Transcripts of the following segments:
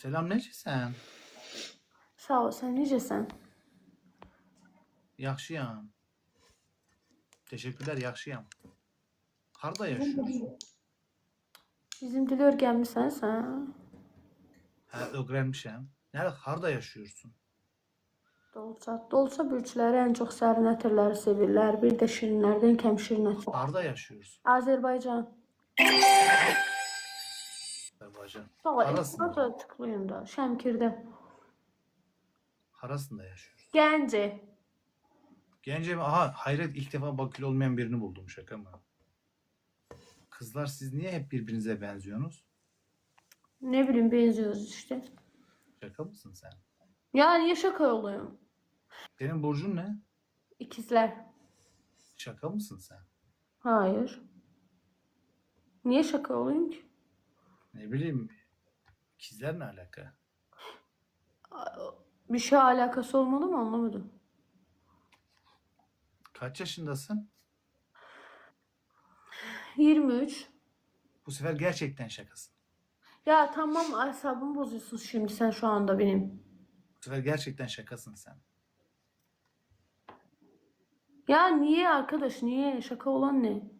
Selam, necəsən? Sağ ol, sen necəsən? Yaxşıyam. Teşekkürler, yaxşıyam. Harda yaşıyorsun? Bizim dili öyrənmisən sən? Hə, öğrenmişəm. Harda yaşıyorsun? Dolça. Dolça bürçləri ən çox sərin ətirləri sevirlər. Bir də şirinlərdən kəmşirin ətir. Harda yaşıyorsun? Azərbaycan. Azerbaycan. Sağ ol, Harasında? Esrata tıklıyım da. Şəmkirdə. Harasında yaşıyorsun? Gəncə. Gence mi? Aha, hayret, ilk defa bakül olmayan birini buldum, şaka mı? Kızlar, siz niye hep birbirinize benziyorsunuz? Ne bileyim benziyoruz işte. Şaka mısın sen? Ya niye şaka olayım? Senin burcun ne? İkizler. Şaka mısın sen? Hayır. Niye şaka olayım ki? Ne bileyim, ikizler ne alaka? Bir şey alakası olmalı mı anlamadım. Kaç yaşındasın? 23. Bu sefer gerçekten şakasın. Ya tamam asabımı bozuyorsun şimdi sen şu anda benim. Bu sefer gerçekten şakasın sen. Ya niye arkadaş niye? Şaka olan ne?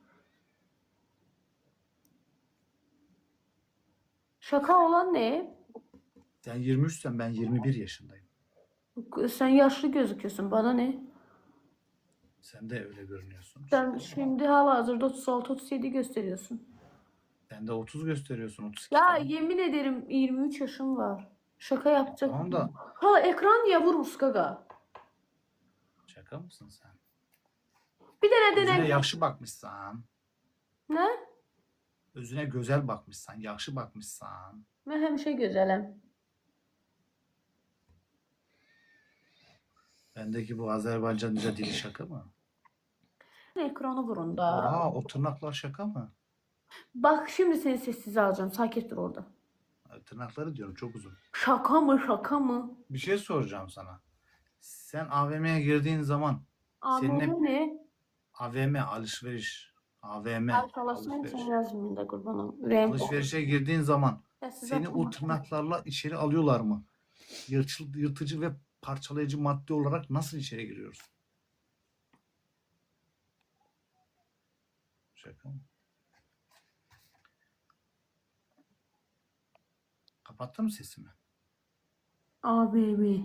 Şaka olan ne? Sen 23'sen, ben 21 yaşındayım. Sen yaşlı gözüküyorsun bana ne? Sen de öyle görünüyorsun. Sen şimdi halihazırda 36-37 gösteriyorsun. Sen de 30 gösteriyorsun, 32 Ya falan. yemin ederim 23 yaşım var. Şaka yapacak. Tamam da Hala ekran niye vurmuş gaga? şaka mısın sen? Bir de Özüne neden? yaxşı bakmışsan. Ne? Özüne güzel bakmışsan, yaxşı bakmışsan. Ben hemşe güzelim. Bendeki bu Azerbaycanca dili şaka mı? Ekranı vurun da. Aa, o tırnaklar şaka mı? Bak şimdi seni sessiz alacağım. Sakin dur orada. Tırnakları diyorum, çok uzun. Şaka mı şaka mı? Bir şey soracağım sana. Sen AVM'ye girdiğin zaman seninle Anladın ne? AVM alışveriş, AVM Alfalasını alışveriş. için yazmayın da kurbanım. Rem. Alışverişe girdiğin zaman Sessiz seni atma. o tırnaklarla içeri alıyorlar mı? Yırtıcı ve parçalayıcı madde olarak nasıl içeri giriyorsun? Şaka mı? Kapattın mı sesimi? ABM.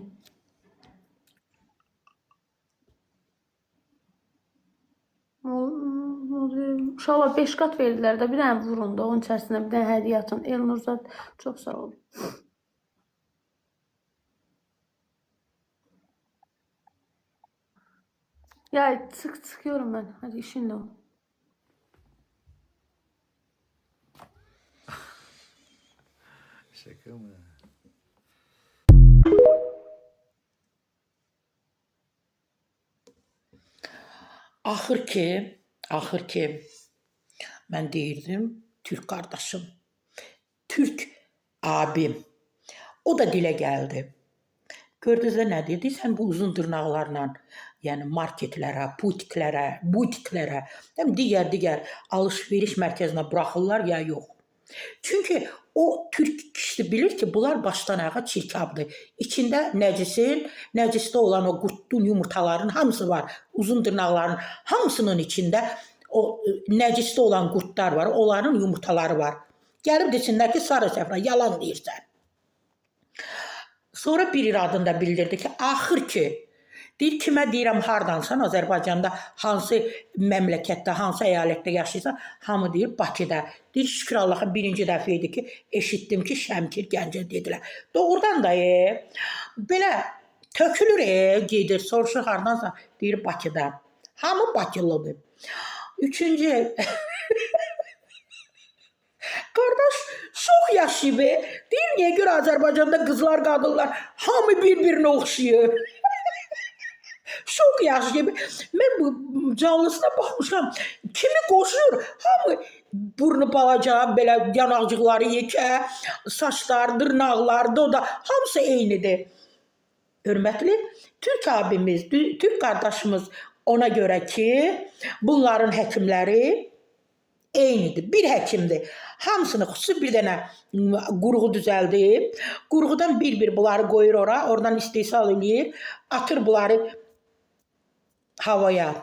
İnşallah 5 qat verdilər də bir dənə vurun da onun içərisinə bir dənə hədiyyə atın. Elnurzad çox sağ olun. Ya çıkıyorum ben. Hadi işinle ol. Şaka mı? Axır ki, mən deyirdim, Türk qardaşım, Türk abim, o da dilə gəldi. Gördünüz də nə dedi? Sən bu uzun dırnaqlarla, yəni marketlərə, butiklərə, digər alış-veriş mərkəzinə buraxırlar ya yox. Çünki o Türk kişisi bilir ki, bunlar başdan ayağa çirkabdır. İçində nəcisdə olan o qurtun yumurtaların hamısı var. Uzun dırnaqların hamısının içində o nəcisdə olan qurtlar var, onların yumurtaları var. Gəlib desinlər ki, Sara Səfra yalan deyirsən. Sonra bir iradında bildirdi ki, axır ki, deyir kimə deyirəm hardansan, Azərbaycanda hansı məmləkətdə, hansı əyalətdə yaşayırsan, hamı deyir Bakıda. Deyir şükür Allaha birinci dəfə idi ki, eşitdim ki, Şəmkir, Gəncə dedilər. Doğrudan da belə tökülür, gedir, soruşur hardansan, deyir Bakıda. Hamı Bakılıdır. Üçüncü, qardaş çox yaşayıb, deyir niyə görə Azərbaycanda qızlar, qadınlar hamı bir-birinə oxşayır. Çox yaşayıb. Mən bu canlısına baxmışam. Kimi qoşur, hamı burnu balaca, belə yanaqcıqları yekə, saçlar, dırnaqlar, doda, hamısı eynidir. Hörmətli Türk abimiz, Türk qardaşımız ona görə ki, bunların həkimləri eynidir. Bir həkimdir. Hamısını xüsusi bir dənə qurğu düzəldib. Qurğudan bir-bir bunları qoyur ora, oradan istehsal eləyir, atır bunları havaya,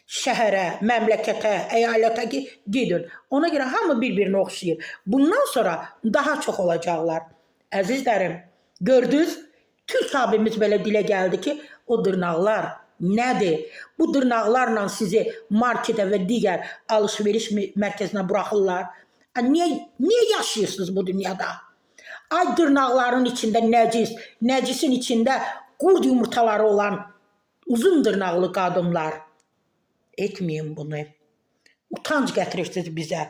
şəhərə, məmləkətə, əyalətə ki, gedin. Ona görə hamı bir-birinə oxşayır. Bundan sonra daha çox olacaqlar. Əzizlərim, gördünüz, Türk abimiz belə dilə gəldi ki, o dırnaqlar nədir? Bu dırnaqlarla sizi marketə və digər alış-veriş mərkəzinə buraxırlar. Niyə yaşayırsınız bu dünyada? Ay dırnaqların içində nəcis, nəcisin içində qurd yumurtaları olan uzun dırnaqlı qadınlar. Etməyin bunu. Utanc gətirirsiniz bizə.